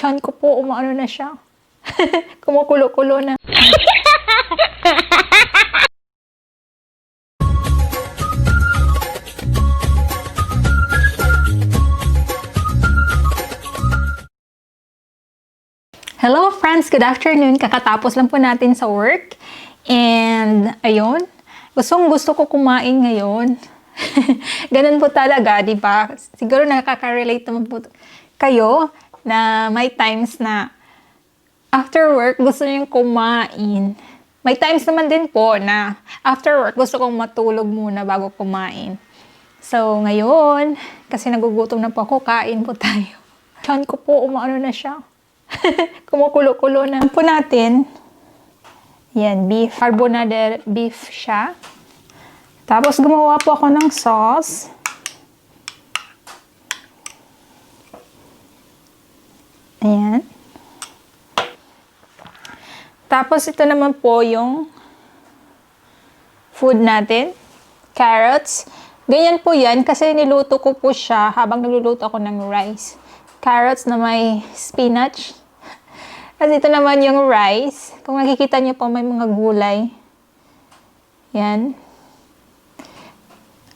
Tiyan ko po, umaano na siya. Kumukulo-kulo na. Hello friends, good afternoon. Kakatapos lang po natin sa work. And ayun, gusto ko kumain ngayon. Ganun po talaga, di ba? Siguro nakaka-relate naman po kayo na may times na after work gusto nyo kumain. May times naman din po na after work gusto kong matulog muna bago kumain. So ngayon, kasi nagugutom na po ako, kain po tayo. Tiyan ko po, umaano na siya. Kumukulo-kulo na po natin. Yan, beef. Carbonara beef siya. Tapos gumawa po ako ng sauce. Ayan. Tapos ito naman po yung food natin. Carrots. Ganyan po yan kasi niluto ko po siya habang nagluluto ako ng rice. Carrots na may spinach. Kasi ito naman yung rice. Kung nakikita nyo po, may mga gulay. Yan.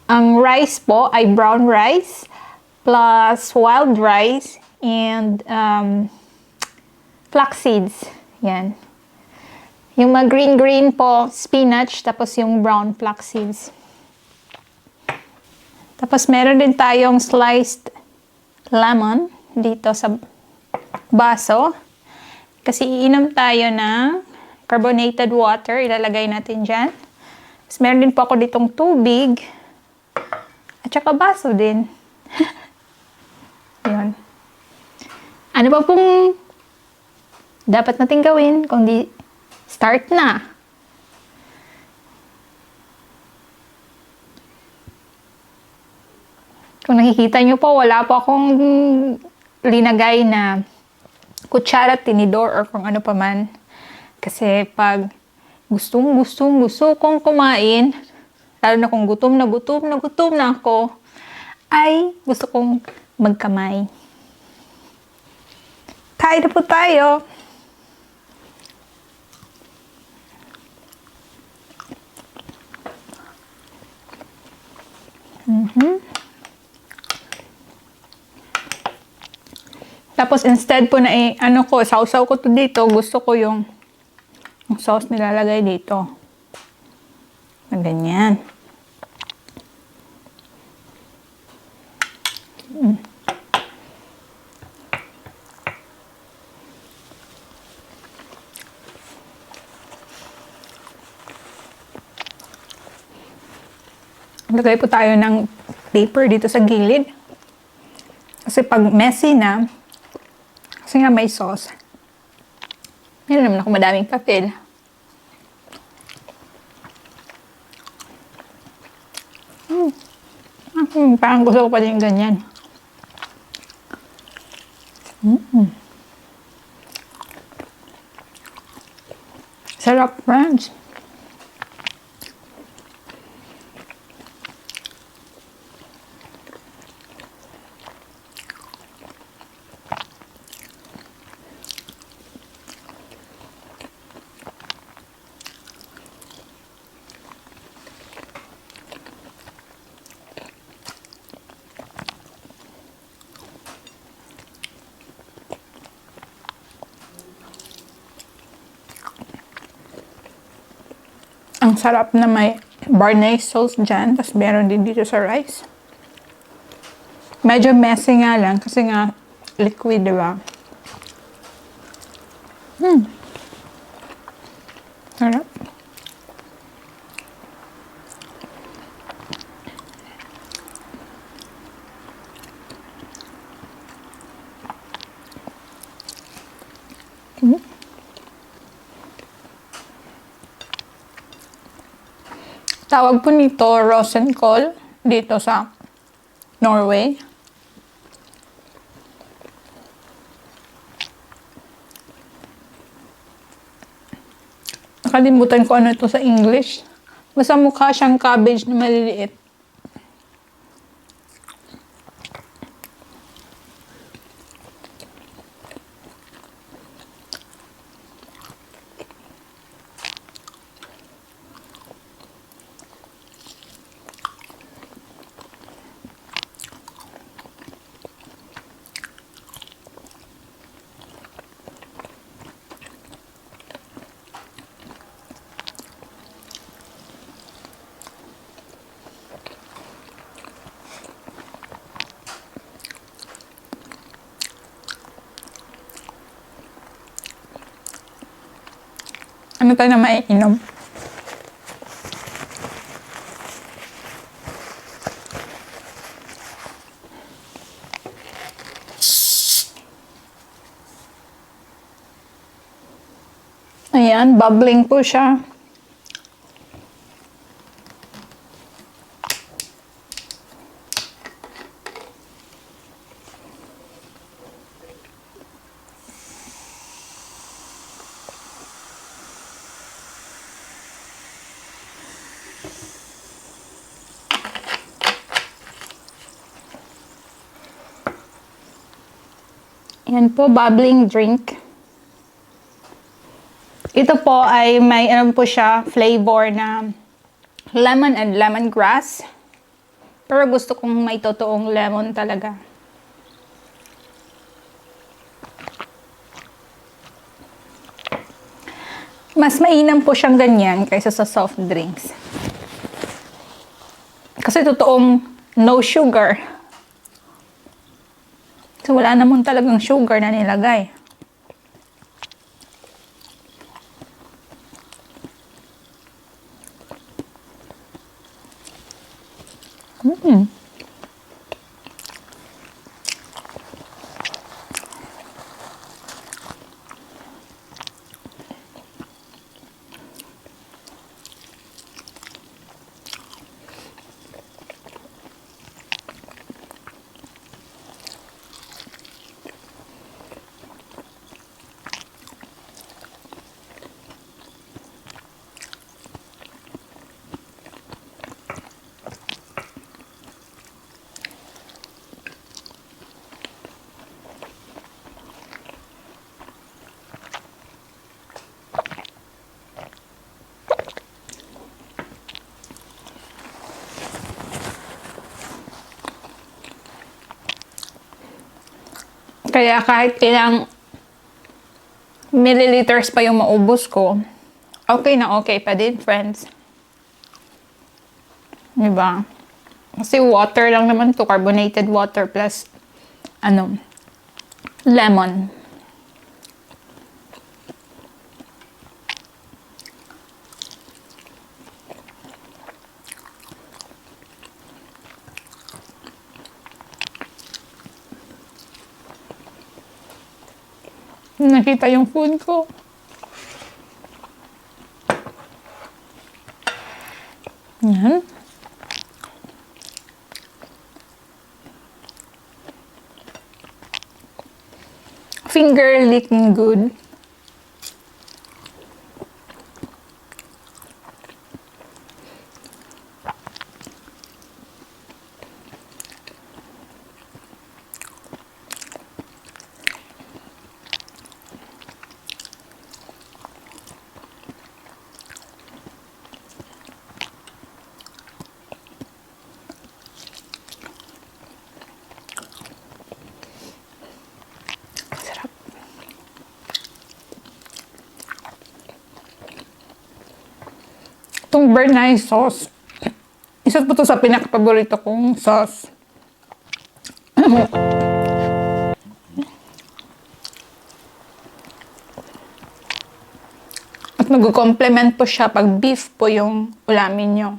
Ang rice po ay brown rice plus wild rice and flax seeds. Yan. Yung mga green po, spinach, tapos yung brown flax seeds. Tapos meron din tayong sliced lemon dito sa baso. Kasi iinom tayo ng carbonated water. Ilalagay natin dyan. Tapos meron din po ako ditong tubig. At saka baso din. Yun. Ano ba pong dapat natin gawin? Kung di, start na. Kung nakikita nyo po, wala po akong linagay na kutsara, tinidor, or kung ano pa man. Kasi pag gusto kong kumain, lalo na kung gutom na ako, ay gusto kong magkamay. Kain na po tayo. Tapos instead po na sausaw ko to dito, gusto ko yung sauce nilalagay dito. Na ganyan. Lagay po tayo ng paper dito sa gilid. Kasi pag messy na, kasi nga may sauce. Meron naman ako madaming papel. Parang gusto ko pa din ganyan. Sarap, friends. Ang sarap na may béarnaise sauce dyan. Tapos meron din dito sa rice. Medyo messy nga lang kasi nga liquid, diba? Sarap. Tawag po nito rosenkål dito sa Norway. Nakalimutan ko ano ito sa English. Basta mukha siyang cabbage na maliliit. Ano tayo na maiinom? Ayan, bubbling po siya. Yan po, bubbling drink. Ito po ay may ano po siya, flavor na lemon and lemongrass. Pero gusto kong may totoong lemon talaga. Mas mainam po siyang ganyan kaysa sa soft drinks. Kasi totoong no sugar. So wala naman talagang sugar na nilagay. Kaya kahit ilang milliliters pa yung maubos ko, okay na okay pa din, friends. Diba? Kasi water lang naman to, carbonated water plus lemon. Nakita yung food ko. Yan. Finger licking good. Itong Bernaise sauce, isa po to sa pinaka-paborito kong sauce. At mag-complement po siya pag beef po yung ulamin nyo.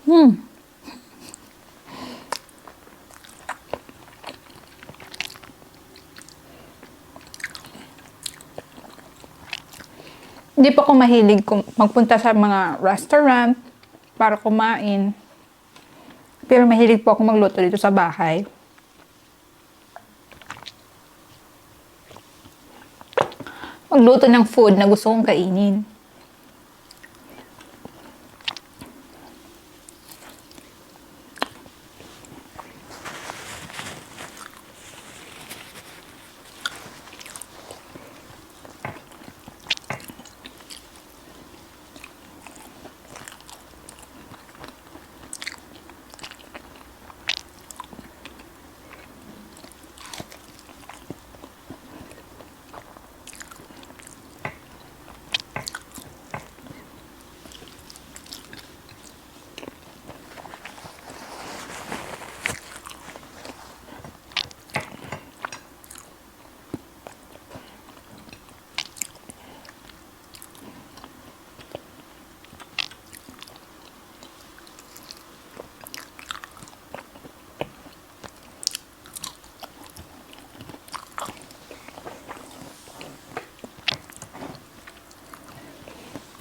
Hindi pa ako mahilig magpunta sa mga restaurant para kumain. Pero mahilig po ako magluto dito sa bahay. Magluto ng food na gusto kong kainin.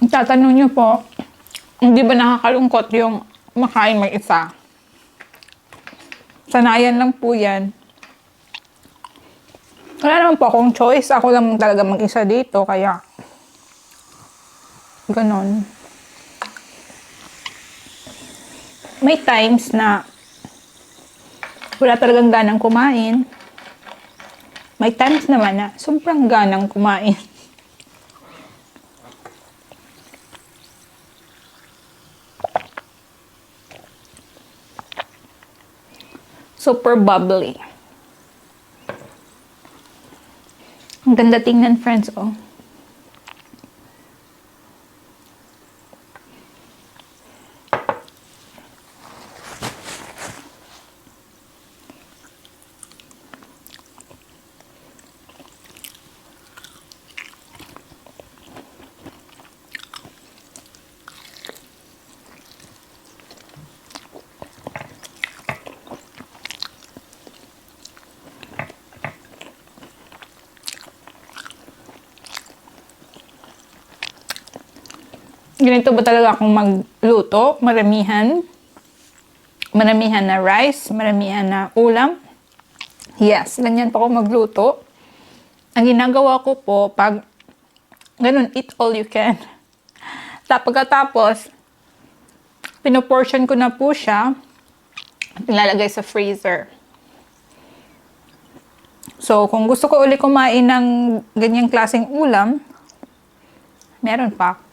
Tatanong niyo po, hindi ba nakakalungkot yung makain mag-isa? Sanayan lang po yan. Wala naman po akong choice. Ako lang talaga mag-isa dito, kaya ganon. May times na wala talagang ganang kumain. May times naman na sobrang ganang kumain. Super bubbly. Ang ganda tingnan, friends, oh. Ganito ba talaga akong magluto? Maramihan. Maramihan na rice, maramihan na ulam. Yes, ganyan po ako magluto. Ang ginagawa ko po, pag ganun, eat all you can. Pagkatapos, pinoportion ko na po siya at nilalagay sa freezer. So, kung gusto ko ulit kumain ng ganyang klaseng ulam, meron pa.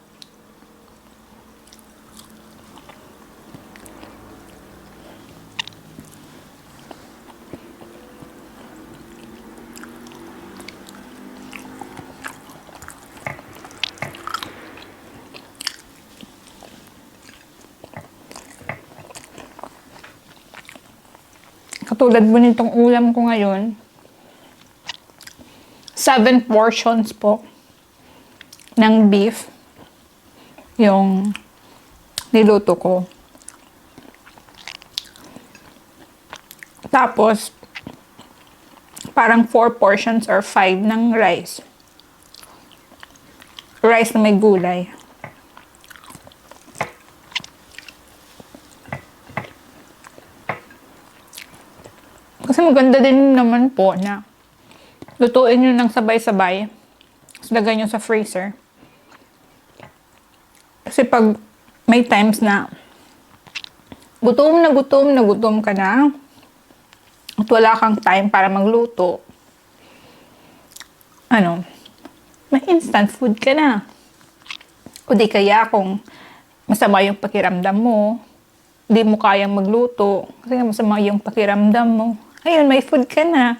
Katulad mo nitong ulam ko ngayon, 7 portions po ng beef yung niluto ko. Tapos, parang 4 portions or 5 ng rice. Rice na may gulay. Kasi maganda din naman po na lutuin nyo ng sabay-sabay. Tapos lagay nyo sa freezer. Kasi pag may times na gutom ka na at wala kang time para magluto, may instant food ka na. O di kaya kung masama yung pakiramdam mo, di mo kayang magluto, kasi masama yung pakiramdam mo, ayun, may food ka na.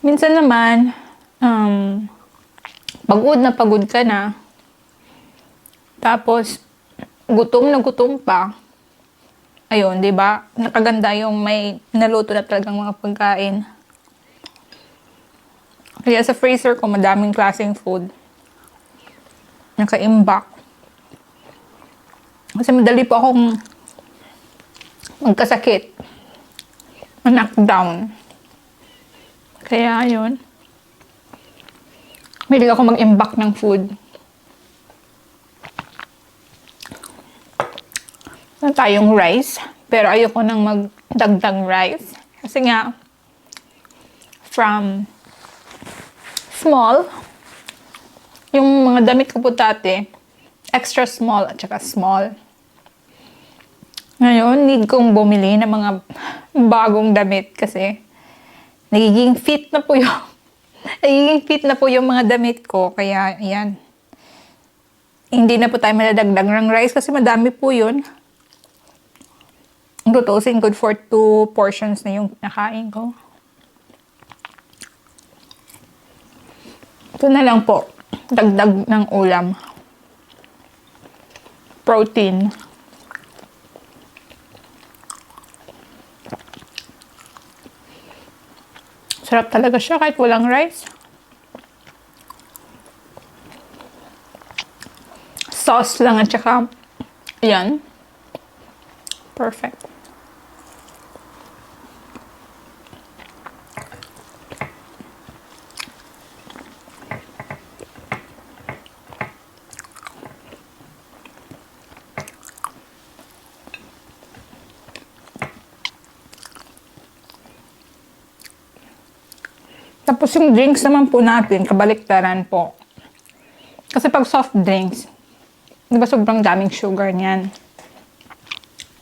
Minsan naman, pagod ka na, tapos, gutom pa, ayun, di ba? Nakaganda yung may naluto na talagang mga pagkain. Kaya sa freezer ko, madaming klaseng food. Nakaimbak. Kasi madali po akong magkasakit. Ma-knockdown. Kaya, yun. Mahilig ako mag-imbak ng food. Na tayong rice. Pero ayoko nang magdagdag rice. Kasi nga, from small, yung mga damit ko po dati, extra small at saka small. Ngayon, need kong bumili ng mga bagong damit kasi nagiging fit na po yung mga damit ko. Kaya, ayan. Hindi na po tayo madadagdag ng rice kasi madami po yun. Tutusin, good for 2 portions na yung nakain ko. Ito na lang po. Dagdag ng ulam. Protein. Sarap talaga siya kahit walang rice. Sauce lang at saka yan. Perfect. Tapos yung drinks naman po natin, kabaliktaran po. Kasi pag soft drinks, di ba sobrang daming sugar niyan?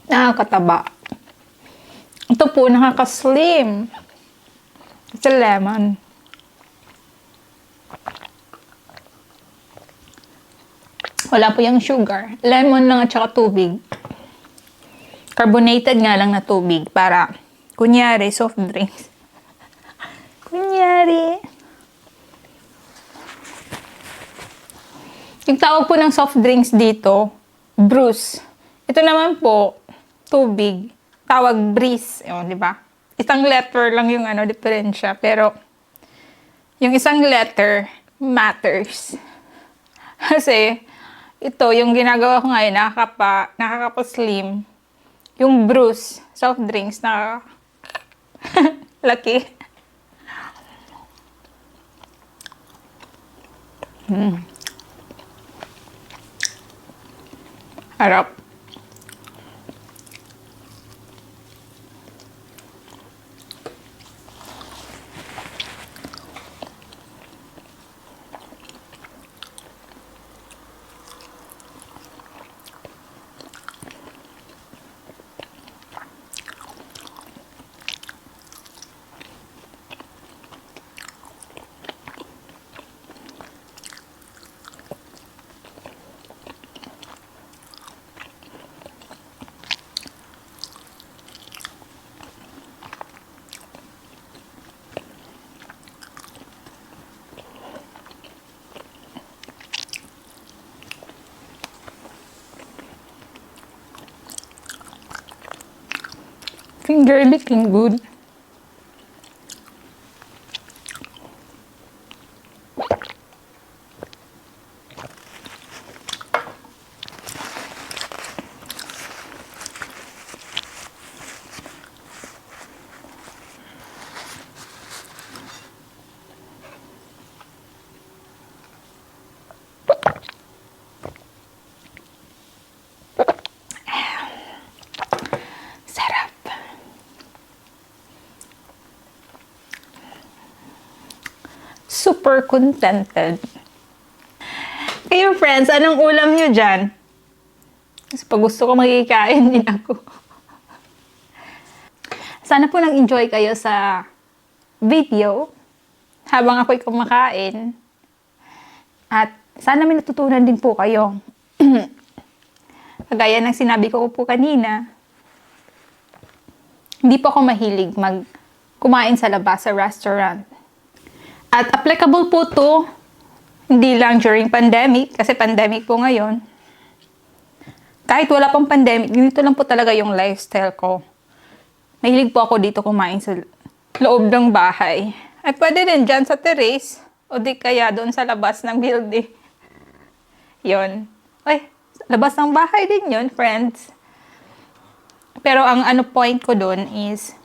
Nakakataba. Ito po, nakaka-slim. It's a lemon. Wala po yung sugar. Lemon lang at saka tubig. Carbonated nga lang na tubig para, kunyari, soft drinks. Kunyari. Yung tawag po ng soft drinks dito, brews. Ito naman po, tubig. Tawag breeze. Yun, di ba? Isang letter lang yung diferensya. Pero, yung isang letter matters. Kasi, ito, yung ginagawa ko ngayon, nakakapa-slim. Yung brews, soft drinks, laki. Harap. Finger licking good. Super contented. Kayo friends, anong ulam nyo dyan? Kasi pag gusto ko magkikain din ako. Sana po nag-enjoy kayo sa video habang ako'y kumakain. At sana may natutunan din po kayo. Kagaya ng sinabi ko po kanina, hindi po ako mahilig kumain sa labas sa restaurant. At applicable po to, hindi lang during pandemic, kasi pandemic po ngayon. Kahit wala pang pandemic, dito lang po talaga yung lifestyle ko. Mahilig po ako dito kumain sa loob ng bahay. Ay pwede din dyan sa terrace, o di kaya doon sa labas ng building. Yon. Ay, labas ng bahay din yun, friends. Pero ang point ko dun is,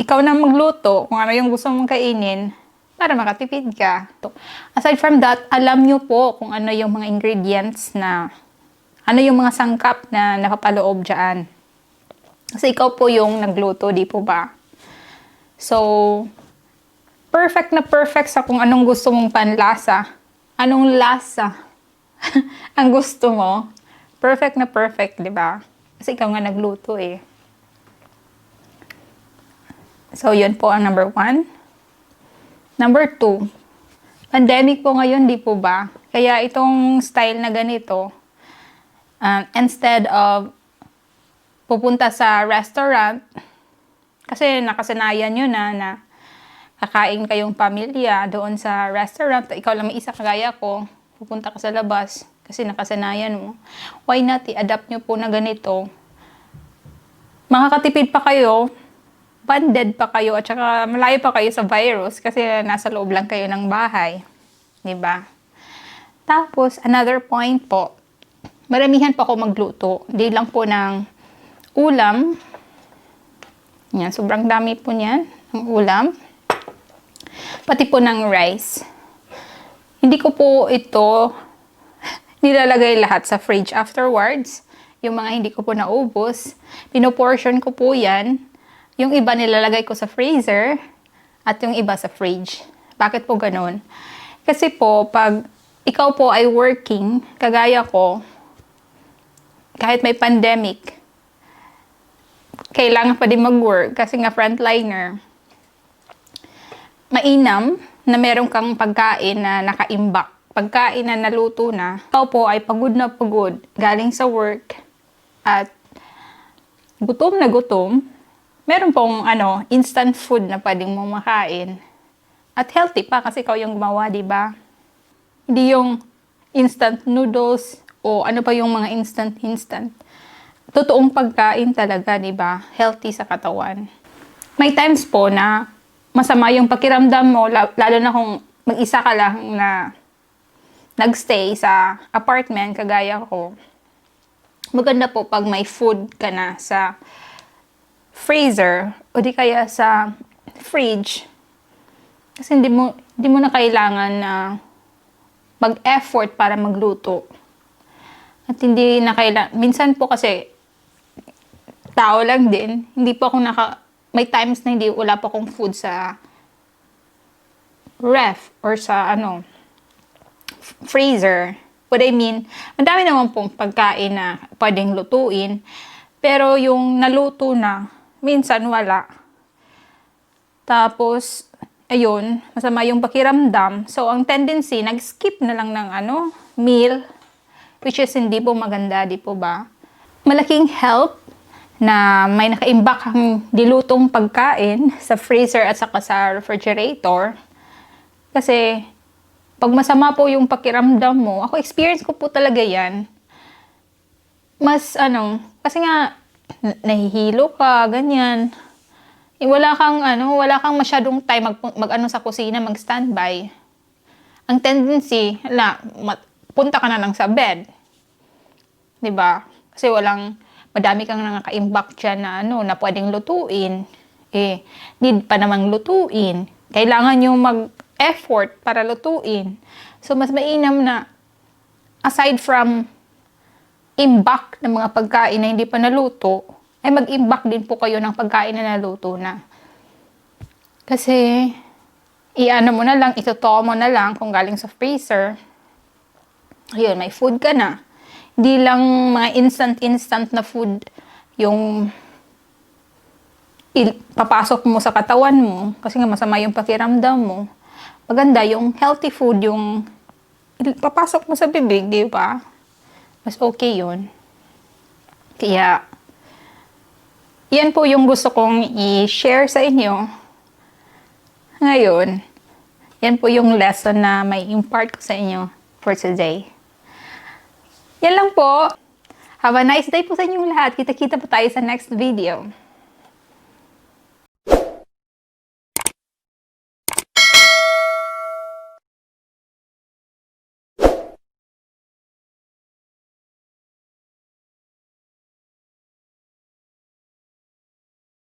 ikaw na magluto kung ano yung gusto mong kainin para makatipid ka. Aside from that, alam nyo po kung ano yung mga ingredients na, ano yung mga sangkap na nakapaloob dyan. Kasi ikaw po yung nagluto, di po ba? So, perfect na perfect sa kung anong gusto mong panlasa. Anong lasa ang gusto mo. Perfect na perfect, di ba? Kasi ikaw nga nagluto eh. So, yun po ang number 1. Number 2, pandemic po ngayon, di po ba? Kaya itong style na ganito, instead of pupunta sa restaurant, kasi nakasanayan nyo na kakain kayong pamilya doon sa restaurant, ikaw lang may isa kagaya ko, pupunta ka sa labas, kasi nakasanayan mo. Why not i-adapt nyo po na ganito? Makakatipid pa kayo, bonded pa kayo, at saka malayo pa kayo sa virus kasi nasa loob lang kayo ng bahay. Diba? Tapos, another point po, maramihan pa ako magluto. Hindi lang po ng ulam. Yan, sobrang dami po niyan, ng ulam. Pati po ng rice. Hindi ko po ito nilalagay lahat sa fridge afterwards. Yung mga hindi ko po naubos, pinoportion ko po yan. Yung iba nilalagay ko sa freezer at yung iba sa fridge. Bakit po ganun? Kasi po, pag ikaw po ay working, kagaya ko, kahit may pandemic, kailangan pa din mag-work kasi nga frontliner. Mainam na meron kang pagkain na nakaimbak. Pagkain na naluto na. Ikaw po ay pagod na pagod galing sa work at gutom na gutom. Meron pong instant food na pwedeng mong makain. At healthy pa kasi ikaw yung gumawa, di ba? Hindi yung instant noodles o ano pa yung mga instant. Totoong pagkain talaga, di ba? Healthy sa katawan. May times po na masama yung pakiramdam mo, lalo na kung mag-isa ka lang na nagstay sa apartment, kagaya ko. Maganda po pag may food ka na sa freezer o di kaya sa fridge. Kasi hindi mo na kailangan na mag-effort para magluto. At hindi na kailangan, minsan po kasi tao lang din, hindi po ako may times na wala pa akong food sa ref or sa freezer. What I mean, madami naman pong pagkain na pwedeng lutuin, pero yung naluto na, minsan wala. Tapos, ayun, masama yung pakiramdam. So, ang tendency, nag-skip na lang ng meal, which is hindi po maganda, di po ba? Malaking help na may nakaimbak ang dilutong pagkain sa freezer at saka sa refrigerator. Kasi, pag masama po yung pakiramdam mo, ako experience ko po talaga yan. Mas, kasi nga, nahihilo ka, ganyan. Wala kang masyadong time mag sa kusina, mag-standby. Ang tendency, punta ka na lang sa bed. 'Di ba? Kasi madami kang nakaimbak dyan na pwedeng lutuin. Need pa namang lutuin. Kailangan nyo mag-effort para lutuin. So, mas mainam na, aside from imbak ng mga pagkain na hindi pa naluto, ay mag-imbak din po kayo ng pagkain na naluto na. Kasi, mo na lang, itoto mo na lang kung galing sa freezer. Ayun, may food ka na. Hindi lang mga instant na food yung papasok mo sa katawan mo kasi nga masama yung pakiramdam mo. Maganda yung healthy food yung papasok mo sa bibig, di ba? Mas okay yun. Kaya, yan po yung gusto kong i-share sa inyo. Ngayon, yan po yung lesson na may impart ko sa inyo for today. Yan lang po. Have a nice day po sa inyong lahat. Kita-kita po tayo sa next video.